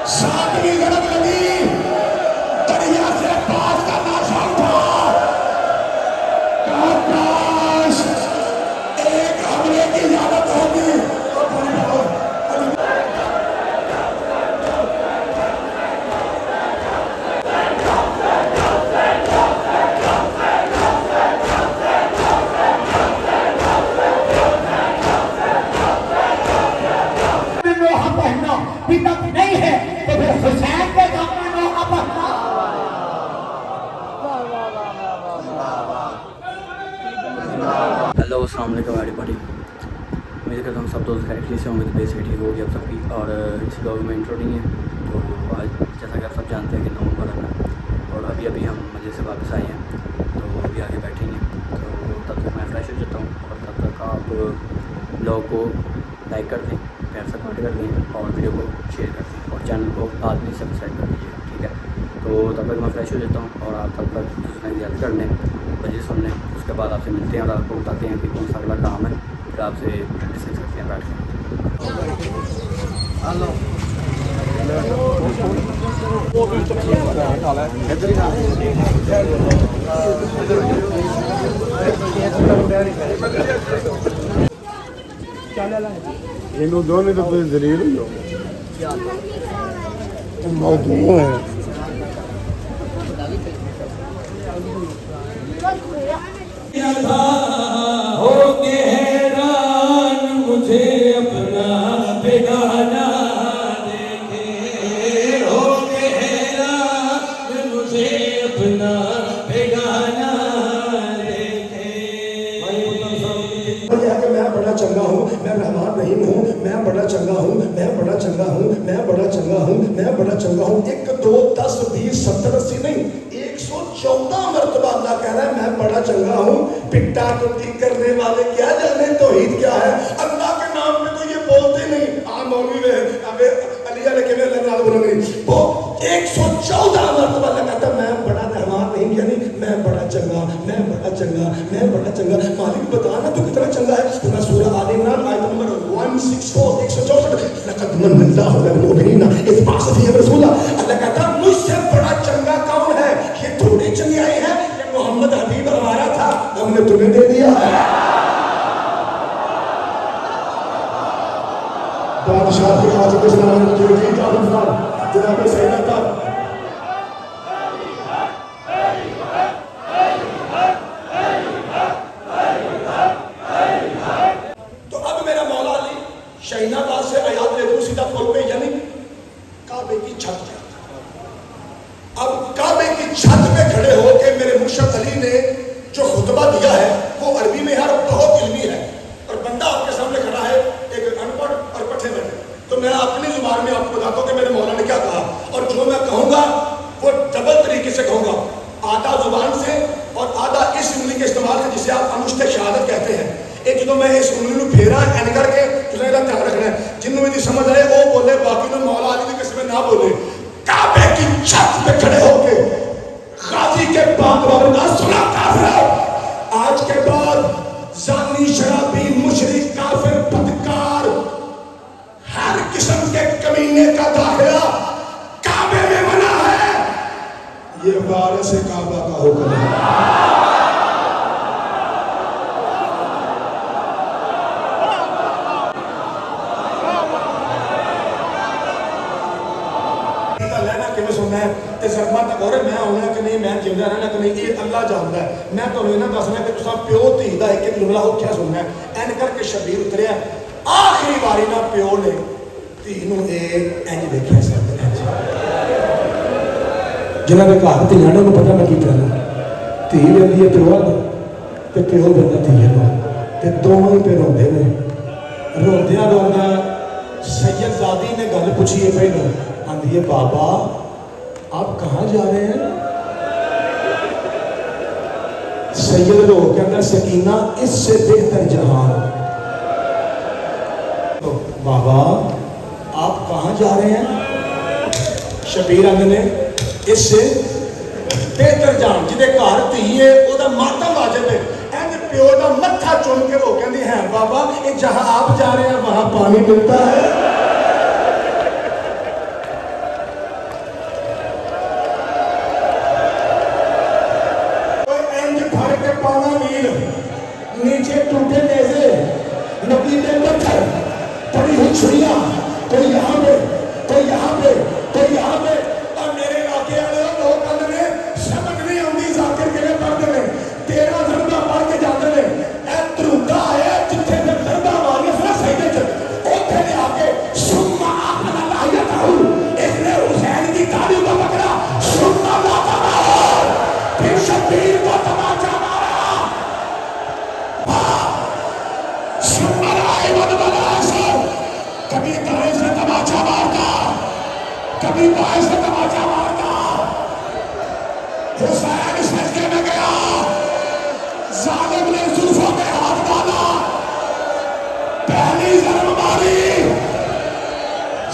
सातवीं गरज लगी, दरिया से पास का नाशा उठा। काश एक हमले की इजाजत होगी। लोहा पहनना बिदअत नहीं है तो फिर हुसैन के दम में लोहा पहनना। हेलो अस्सलाम वालेकुम एवरीबॉडी। उम्मीद करता हूँ सब दोस्त खैरियत से होंगे, तो बेस ठीक होगी आप सबकी। और इस ब्लॉग में इंट्रो नहीं है, तो आज जैसा कि आप सब जानते हैं कि नवंबर है और अभी अभी हम मजे से वापस आए हैं, तो अभी आगे बैठेंगे। तो तब तक मैं फ्रेश हो जाता हूँ और तब तक आप ब्लॉग को लाइक कर दें, प्यार से कमेंट कर दें और वीडियो को शेयर कर दें और चैनल को बाद में सब्सक्राइब कर दीजिएगा, ठीक है। तो तब तक मैं फ्रेश हो जाता हूँ और आप तब तक सुनने याद कर लें, बजे सुन लें। उसके बाद आपसे मिलते हैं और आपको बताते हैं कि कौन सा अगला काम है, फिर आपसे डिस्कस करते हैं बैठ के। इन्हों दोनों तो फिर जलील हो जाओ मौजूद है। हो के हैरान मुझे अपना बेगाना देखे, हो के हैरान मुझे अपना बेगाना देखे। मैं बड़ा चंगा हूँ, मैं रहमान रहीम हूँ, मैं बड़ा चंगा हूँ, मैं बड़ा चंगा हूँ, मैं बड़ा चंगा हूँ, मैं बड़ा चंगा हूँ। 1 2 10 20 70 80 नहीं, 114 मरतबा अल्लाह कह रहा है मैं बड़ा चंगा हूँ। पिट्टा कुट्टी करने वाले क्या जाने तौहीद क्या है। अल्लाह के नाम पे तो ये बोलते नहीं। मौलवी में अबे अलिया ने केवल अल्लाह बोलने वो 114 मरतबा अल्लाह कहता मैं बड़ा रहमान नहीं, यानी मैं बड़ा चंगा, मैं बड़ा चंगा, मैं बड़ा चंगा। मालिक बता ना तू कितना चंगा है। तो मैं सूरह आल इमरान आयत नंबर 164 लक़द मन्नल्लाहु अलल मुमिनीना इज़ बअस फ़ीहिम रसूला। अल्लाह कहता मुझसे बड़ा चंगा कौन है। ये थोड़े चंगे आए हैं कि मोहम्मद हबीब हमारा था, हमने तुम्हें दे दिया है। बादशाह के आज़म इस्लाम ने जो जी जाफर जनाब सैयद था। तो अब मेरा मौला अली शहीनाबाद से आयात लेकर सीधा खोल पे, यानी काबे की छत पे। अब काबे की छत पे खड़े होकर मेरे मुर्शिद अली ने जो खुतबा दिया है वो अरबी में है और बहुत इल्मी है। और बंदा आपके सामने खड़ा है, एक अनपढ़ और पट्टे बैठे। तो मैं अपनी जुबान में आपको बताता हूँ कि मेरे मौला ने क्या कहा, और जो मैं कहूँगा वो डबल तरीके से कहूँगा, आधा जुबान से और आधा इस उंगली के इस्तेमाल से जिसे आप अनुष्ठे शहादत कहते हैं। एक जो मैं इस उंगली को फेरा एन करके तुझे ध्यान रखना है, जिन्होंने भी समझ आए वो बोले, बाकी तो मौला अली की किस्म ना बोले। काबे की छत पे खड़े होके गाजी के बाद ना सुना काफिर, आज के बाद जानी शराबी मुशरिक काफिर बदकार हर किस्म के कमीने का दाखिला काबे में मना है। ये वारिस काबा का हुक्म है। मैं आना कि नहीं, मैं जिंदा रहना कि नहीं, ये अल्लाह जानता है। मैं तो इन्हें दसना कि तुम प्यो धी का एक एक जुमला औखा सुनना है। एन करके शबीर उतरिया आखिरी बारी ना प्यो ने धी नूं इंज देखिया सर जिन्होंने घर धियां ने पता मैं की करना। धी वेंदी है प्यो ते प्यो वेंदा धी ते दोवें ही पे रोंदे ने। रोंदियां रोंदियां सैयदजादी ने गल पूछी है पहले, आंदी है बाबा आप कहाँ जा रहे हैं। सैयद लोग कहता सकीना इससे बेहतर जहान। तो बाबा आप कहाँ जा रहे हैं। शबीर अंग ने इससे बेहतर जान जिदे घर धी है ओदा मातम वाजिब है। प्यो का मत्था चुन के वो कहती है बाबा ये जहां आप जा रहे हैं वहां पानी मिलता है। بھی ہوں چھڑیاں کوئی یہاں پہ کوئی یہاں پہ کوئی یہاں پہ اور میرے علاقے والے لوگ آتے ہیں سمجھ نہیں آتی ذاکر کے لیے پڑھتے ہیں 13 ضربہ پڑھ کے جاتے ہیں اے درودہ ہے جتنے پھر ضربہ ماری اس نے سجدے چ اوتھے لے آ کے سما احمد اللہ یتہو اس نے حسین کی داڑھی کو پکڑا سما اللہ پھر شبیر کو تماچا مارا سما احمد بلا کبھی دائیں سے تماچا مارتا کبھی بائیں سے تماچا مارتا حسین سجدے میں گیا ظالم نے زلفوں میں ہاتھ ڈالا پہلی ضرب ماری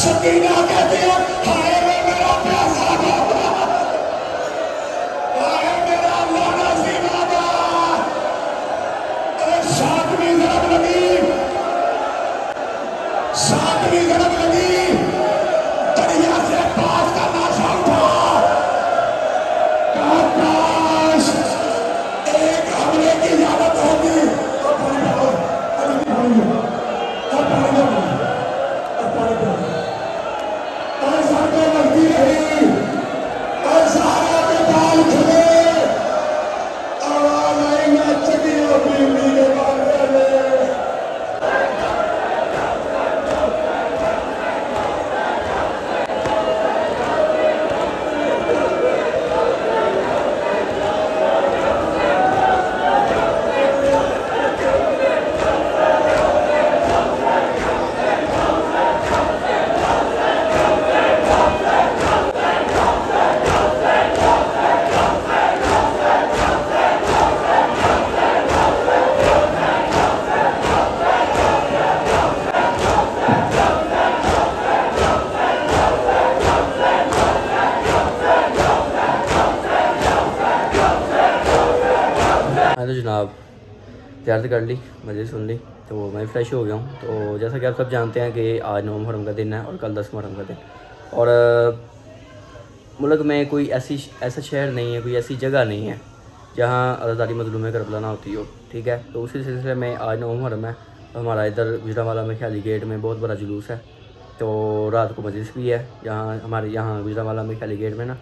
سکینہ کہتی ہے ہائے میرا پیاسا بابا ہائے میرا اللہ نصیب بابا اور 7ویں ضرب لگی 7ویں ضرب لگی دریا سے پاس کا ناشا اٹھا کاش ایک حملے کی اجازت ہوگی ایسا تو لگتی رہی ایسا کے بال کھلے آواز آئی میں چکیوں بیوی کے بارے میں میں تو جناب زیارت کر لی مسجد سن لی تو میں فریش ہو گیا ہوں. تو جیسا کہ آپ سب جانتے ہیں کہ آج 9 محرم کا دن ہے اور کل 10 محرم کا دن. اور ملک میں کوئی ایسا شہر نہیں ہے کوئی ایسی جگہ نہیں ہے جہاں عزاداری مظلوم کربلا نہ ہوتی ہو. ٹھیک ہے, تو اسی سلسلے میں آج 9 محرم ہے. ہمارا ادھر گجرانوالہ میں خیالی گیٹ میں بہت بڑا جلوس ہے. تو رات کو مجلس بھی ہے جہاں ہمارے یہاں گجرانوالہ میں خیالی گیٹ میں نا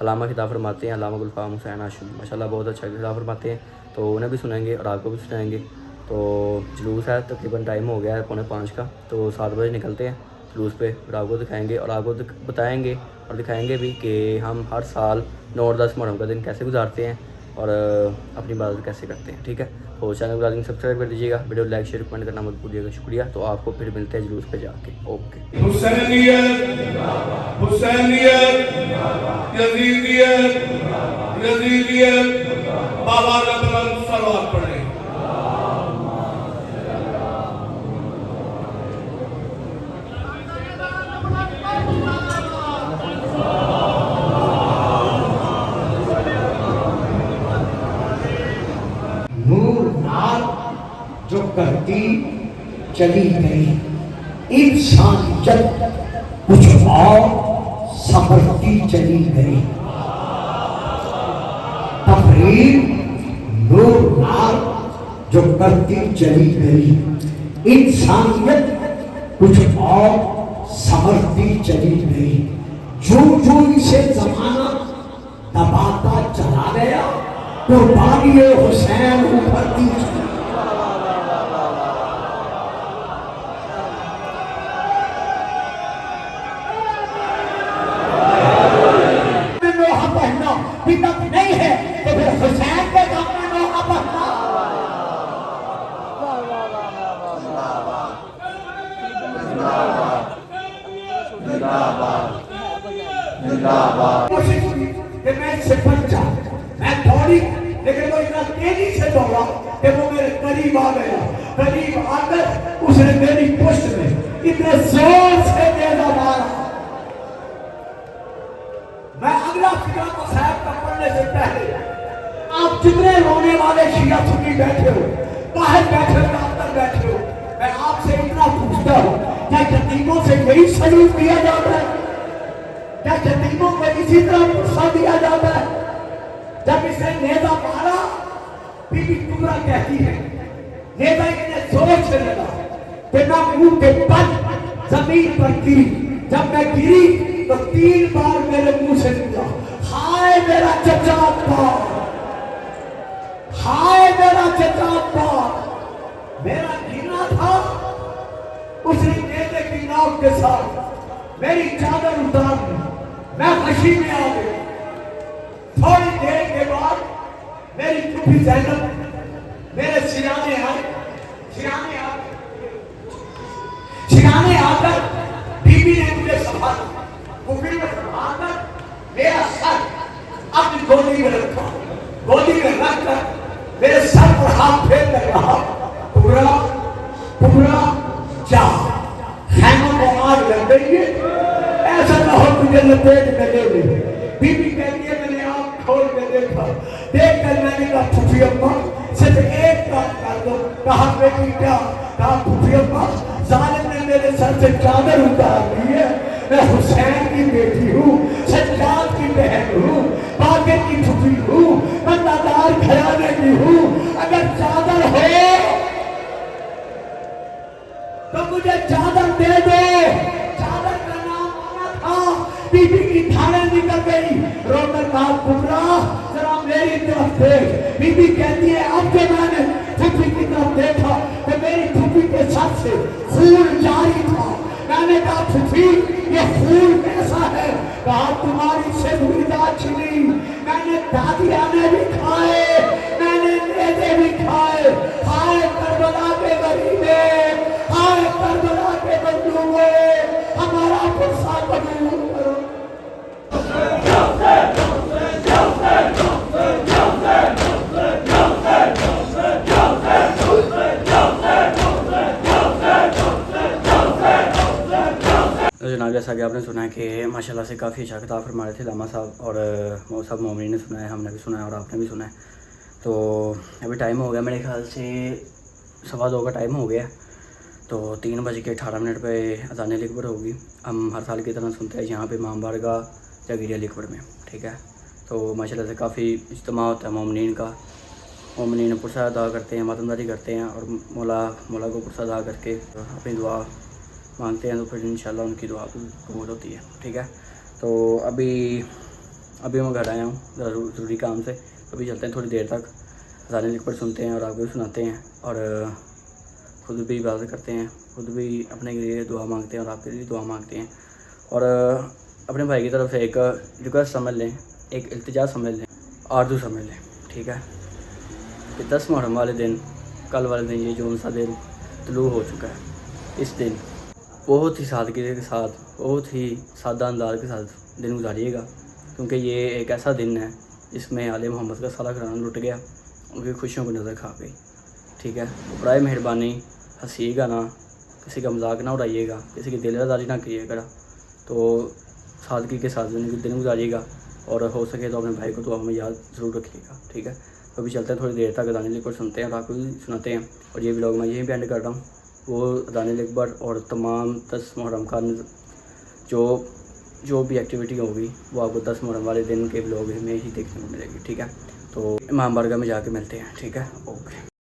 علامہ خطاب فرماتے ہیں, علامہ گلفام حسین ہاشمی ماشاء اللہ بہت اچھا خطاب فرماتے ہیں. تو انہیں بھی سنیں گے اور آپ کو بھی سنائیں گے. تو جلوس ہے, تقریباً ٹائم ہو گیا ہے 4:45 کا. تو 7 بجے نکلتے ہیں جلوس پہ اور آپ کو دکھائیں گے اور آپ کو بتائیں گے اور دکھائیں گے بھی کہ ہم ہر سال 9 اور 10 محرم کا دن کیسے گزارتے ہیں اور اپنی عبادت کیسے کرتے ہیں. ٹھیک ہے, تو چینل کو لازم سبسکرائب کر دیجیے گا, ویڈیو لائک شیئر کمنٹ کرنا مت بھولیے گا. شکریہ. تو آپ کو پھر ملتے ہیں جلوس پہ جا کے. اوکے. حسینیت حسینیت یزیدیت یزیدیت بابا کا بلند سلوات پڑھیں. نور نار جو کرتی چلی گئی, انسانیت کچھ اور سنبھلتی چلی گئی. تفریح نور نار جو کرتی چلی گئی, انسانیت کچھ اور سنبھلتی چلی گئی. جو جو اسے زمانہ دباتا چلا گیا, قربانی حسین ابھرتی چلی. لوہا پہننا بدعت نہیں ہے تو پھر حسین کے دم میں لوہا پہننا. کوشش کی کہ میں اس سے بچ جاؤں, میں دوڑی لیکن وہ اتنا تیزی سے دوڑا کہ وہ میرے قریب آ گیا. قریب آ کر اس نے میری پشت میں اتنے زور سے نیزہ مارا. میں اگلا فکرہ کو صاحب کا پڑھنے سے پہلے آپ جتنے رونے والے شیعہ سنی بیٹھے ہو, باہر بیٹھے ہو, اندر بیٹھے ہو, میں آپ سے اتنا پوچھتا ہوں, کیا یتیموں سے یہی سلوک کیا جاتا ہے؟ کیا یتیموں کو اسی طرح پرسا دیا جاتا ہے؟ جب اسے نیزہ مارا, بی بی کبریٰ کہتی ہے نیزہ اتنے زور سے لگا کہ نہ منہ کے بل जमीन पर गिरी। जब मैं गिरी तो 3 बार मेरे मुंह से निकला, हाय मेरा चचा बाप, हाय मेरा चचा बाप। मेरा घृणा था उसने गेंदे की नाव के साथ मेरी चादर उतार दी, मैं खुशी में आ गई। थोड़ी देर के बाद मेरी फूफी ज़ैनब मेरे सिराने आए, सिराने आकर बीबी ने मुझे संभाला, फूफी ने संभालकर मेरा सर अपनी गोदी में रखा, गोदी में रखकर मेरे सर पर हाथ फेर कर रहा, पूरा जा खैमों को आग लग गई है, ऐसा ना हो तुझे लपेट में ले ले। बीबी कहती है मैंने आँख खोल के देखा, देख कर मैंने कहा फूफी अम्मा सिर्फ एक काम कर दो। कहा बेटी क्या? कहा फूफी अम्मा जालिम ने मेरे सर से चादर उतार दी है, मैं हुसैन की बेटी हूँ, सज्जाद की बहन हूँ, बाक़ी की फूफी हूँ, बंदादार घराने की हूँ। अगर चादर हो तो मुझे चादर दे दो। चादर का नाम आना था। बीबी की धारें निकल गई, रोकर कहा कुबरा जरा मेरी तरफ देख। बीबी कहती है अब जो मैंने फूफी की तरफ देखा तो मेरी फूफी के सर से खून जारी था। मैंने कहा फूफी ये खून कैसा है? कहा तुम्हारी से मुर्दा छिली, मैंने दादिया ने भी खाए, मैंने नेज़े भी खाए। हाय करबला के गरीबे, हाय करबला के मजलूमों, हमारा गुस्सा कबूल करो। जनाब जैसा कि आपने सुना है कि माशाल्लाह से काफ़ी अच्छा खिताब फरमा रहे थे दामा साहब, और वो सब मोमिन ने सुना है, हमने भी सुना है और आपने भी सुना है। तो अभी टाइम हो गया मेरे ख्याल से 2:15 का टाइम हो गया, तो 3:18 पे अज़ान अकबर होगी। हम हर साल की तरह सुनते हैं यहाँ पे इमाम बारगाह जागीरिया अकबर में, ठीक है। तो माशाल्लाह से काफ़ी इज्तिमा होता है मोमिनीन का, मोमिनीन पुरसा अदा करते हैं, मातमदारी करते हैं और मौला को पुरसा अदा करके अपनी दुआ मांगते हैं, तो फिर इंशाल्लाह उनकी दुआ कबूल होती है, ठीक है। तो अभी मैं घर आया हूँ ज़रूरी काम से, अभी चलते हैं थोड़ी देर तक, अज़ान अकबर सुनते हैं और आपको भी सुनाते हैं और खुद भी इबादत करते हैं, खुद भी अपने लिए दुआ मांगते हैं और आपके लिए दुआ मांगते हैं। और अपने भाई की तरफ से एक रिक्वेस्ट समझ लें, एक इल्तिजा समझ लें, आरज़ू समझ लें, ठीक है, कि 10 मुहर्रम वाले दिन, कल वाले दिन, ये जो सा दिन तलू हो चुका है, इस दिन बहुत ही सादगी के साथ, बहुत ही सादा अंदाज के साथ दिन गुजारिएगा, क्योंकि ये एक ऐसा दिन है जिसमें आले मोहम्मद का सारा घराना लुट गया, उनकी खुशियों को नज़र खा गई, ठीक है। बराए मेहरबानी हंसीएगा ना, किसी का मजाक ना उड़ाइएगा, किसी की दिलदारी ना कीजिएगा, तो सादगी के साथ दिन गुजारिएगा और हो सके तो अपने भाई को दुआ में याद ज़रूर रखिएगा, ठीक है। तो अभी चलते हैं थोड़ी देर तक अज़ान अकबर सुनते हैं और आपको भी सुनाते हैं, और ये व्लॉग मैं यहीं पे एंड कर रहा हूँ। वो अज़ान अकबर और तमाम 10 मुहर्रम का जो भी एक्टिविटी होगी वो आपको 10 मुहर्रम वाले दिन के व्लॉग में ही देखने को मिलेगी, ठीक है। तो इमाम बारगाह में जाके मिलते हैं, ठीक है, ओके।